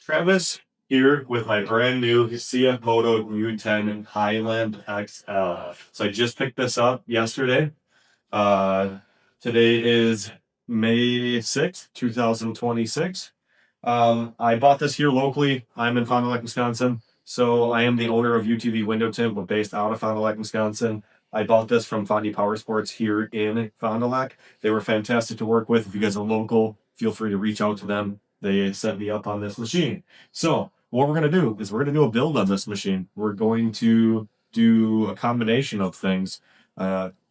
Travis here with my brand new CFMoto U10 Highland XL. So I just picked this up yesterday. Uh, Today is May 6th, 2026. I bought this here locally. I'm in Fond du Lac, Wisconsin. So I am the owner of UtvWindowTint. We're based out of Fond du Lac, Wisconsin. I bought this from Fondy Power Sports here in Fond du Lac. They were fantastic to work with. If you guys are local, feel free to reach out to them. They set me up on this machine. So what we're going to do is we're going to do a build on this machine. We're going to do a combination of things.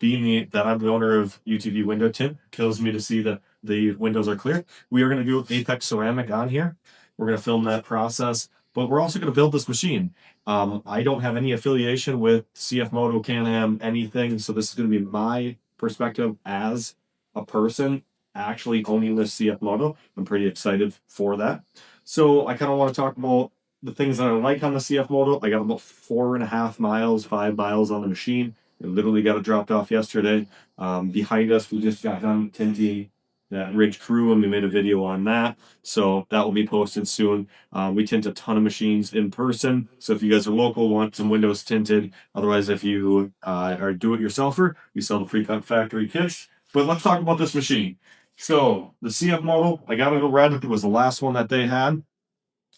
Being that I'm the owner of UtvWindowTint, kills me to see that the windows are clear. We are going to do Apex ceramic on here. We're going to film that process, but we're also going to build this machine. I don't have any affiliation with CFMoto, Can-Am, anything, so this is going to be my perspective as a person actually owning this CFMoto. I'm pretty excited for that. So I kind of want to talk about the things that I like on the CFMoto. I got about 4.5 miles, 5 miles on the machine. It literally got it dropped off yesterday. Behind us, we just got done tinting that Ridge Crew, and we made a video on that. So that will be posted soon. We tint a ton of machines in person. So if you guys are local, want some windows tinted, otherwise if you are a do-it-yourselfer, we sell the pre-cut factory kits. But let's talk about this machine. So the CFMoto, I got it in red. It was the last one that they had.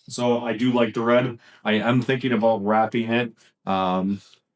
So I do like the red. I am thinking about wrapping it.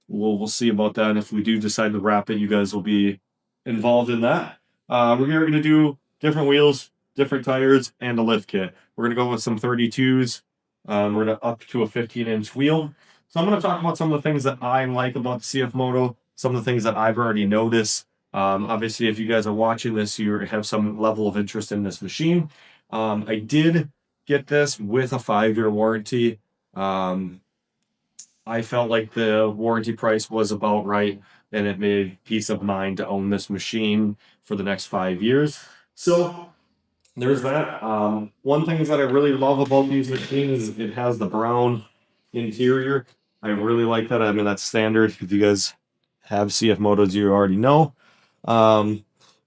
We'll see about that. And if we do decide to wrap it, you guys will be involved in that. We're going to do different wheels, different tires, and a lift kit. We're going to go with some 32s. We're going to up to a 15-inch wheel. So I'm going to talk about some of the things that I like about the CFMoto, some of the things that I've already noticed. Obviously, if you guys are watching this, you have some level of interest in this machine. I did get this with a 5-year warranty. I felt like the warranty price was about right, and it made peace of mind to own this machine for the next 5 years. So there's that. One thing that I really love about these machines is it has the brown interior. I really like that. I mean, that's standard. If you guys have CFMotos, you already know. One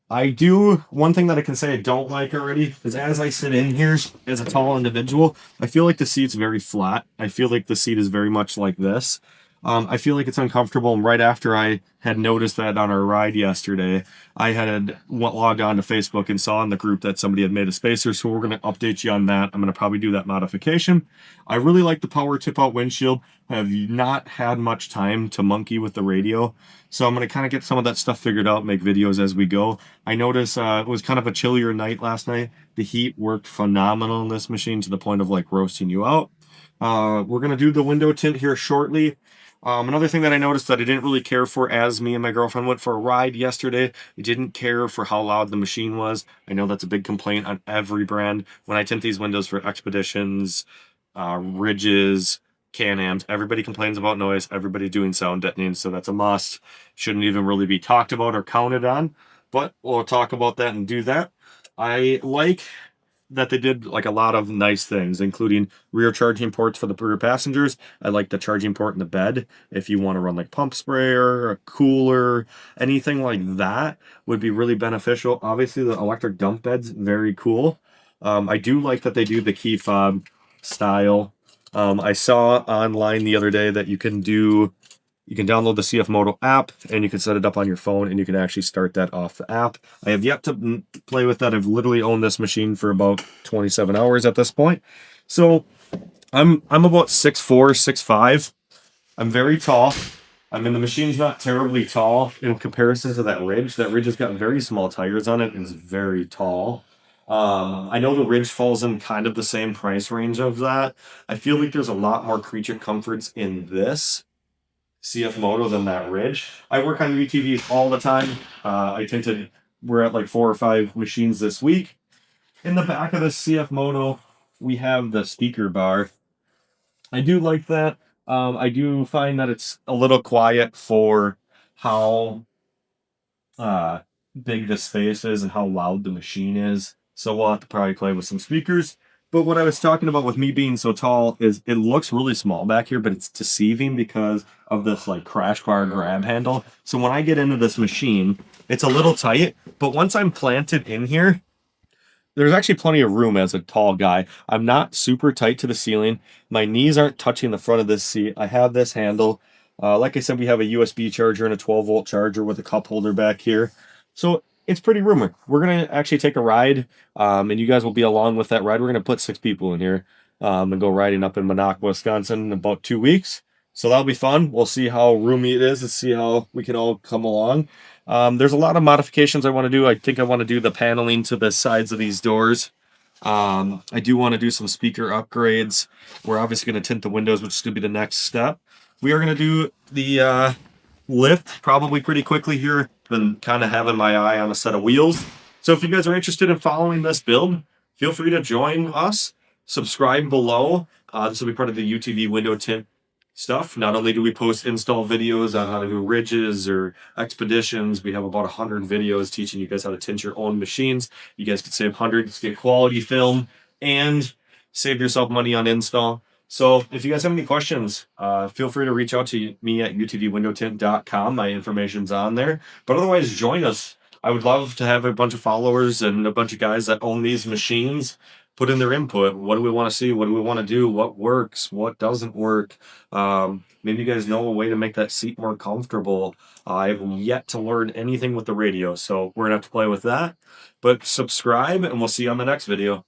thing that I can say I don't like already is as I sit in here as a tall individual, I feel like the seat's very flat. I feel like the seat is very much like this. I feel like it's uncomfortable. And right after I had noticed that on our ride yesterday, I had logged on to Facebook and saw in the group that somebody had made a spacer. So we're going to update you on that. I'm going to probably do that modification. I really like the power tip out windshield. I have not had much time to monkey with the radio. So I'm going to kind of get some of that stuff figured out, make videos as we go. I noticed it was kind of a chillier night last night. The heat worked phenomenal in this machine to the point of like roasting you out. We're going to do the window tint here shortly. Another thing that I noticed that I didn't really care for as me and my girlfriend went for a ride yesterday, I didn't care for how loud the machine was. I know that's a big complaint on every brand. When I tint these windows for Expeditions, Ridges, Can-Ams, everybody complains about noise. Everybody doing sound deadening, so that's a must. Shouldn't even really be talked about or counted on, but we'll talk about that and do that. I like that they did like a lot of nice things, including rear charging ports for the rear passengers. I like the charging port in the bed. If you want to run like pump sprayer, a cooler, anything like that would be really beneficial. Obviously, the electric dump bed's very cool. I do like that they do the key fob style. I saw online the other day that you can download the CFMoto app and you can set it up on your phone and you can actually start that off the app. I have yet to play with that. I've literally owned this machine for about 27 hours at this point. So I'm about 6'4", 6'5". I'm very tall. I mean, the machine's not terribly tall in comparison to that Ridge. That Ridge has got very small tires on it and is very tall. I know the Ridge falls in kind of the same price range of that. I feel like there's a lot more creature comforts in this CFMoto than that Ridge. I work on UTVs all the time. We're at like 4 or 5 machines this week. In the back of the CFMoto, we have the speaker bar. I do like that. I do find that it's a little quiet for how big the space is and how loud the machine is. So we'll have to probably play with some speakers. But what I was talking about with me being so tall is it looks really small back here, but it's deceiving because of this like crash bar grab handle. So when I get into this machine, it's a little tight, but once I'm planted in here, there's actually plenty of room as a tall guy. I'm not super tight to the ceiling. My knees aren't touching the front of this seat. I have this handle. Like I said, we have a USB charger and a 12-volt charger with a cup holder back here. So it's pretty roomy. We're going to actually take a ride, and you guys will be along with that ride. We're going to put 6 people in here and go riding up in Minocqua, Wisconsin in about 2 weeks. So that'll be fun. We'll see how roomy it is and see how we can all come along. There's a lot of modifications I want to do. I think I want to do the paneling to the sides of these doors. I do want to do some speaker upgrades. We're obviously going to tint the windows, which is going to be the next step. We are going to do the lift probably pretty quickly here. Been kind of having my eye on a set of wheels. So if you guys are interested in following this build, feel free to join us. Subscribe below. This will be part of the UTV window tint stuff. Not only do we post install videos on how to do ridges or expeditions, we have about 100 videos teaching you guys how to tint your own machines. You guys can save hundreds, get quality film, and save yourself money on install. So if you guys have any questions, feel free to reach out to me at UtvWindowTint.com. My information's on there. But otherwise, join us. I would love to have a bunch of followers and a bunch of guys that own these machines put in their input. What do we want to see? What do we want to do? What works? What doesn't work? Maybe you guys know a way to make that seat more comfortable. I've yet to learn anything with the radio, so we're going to have to play with that. But subscribe, and we'll see you on the next video.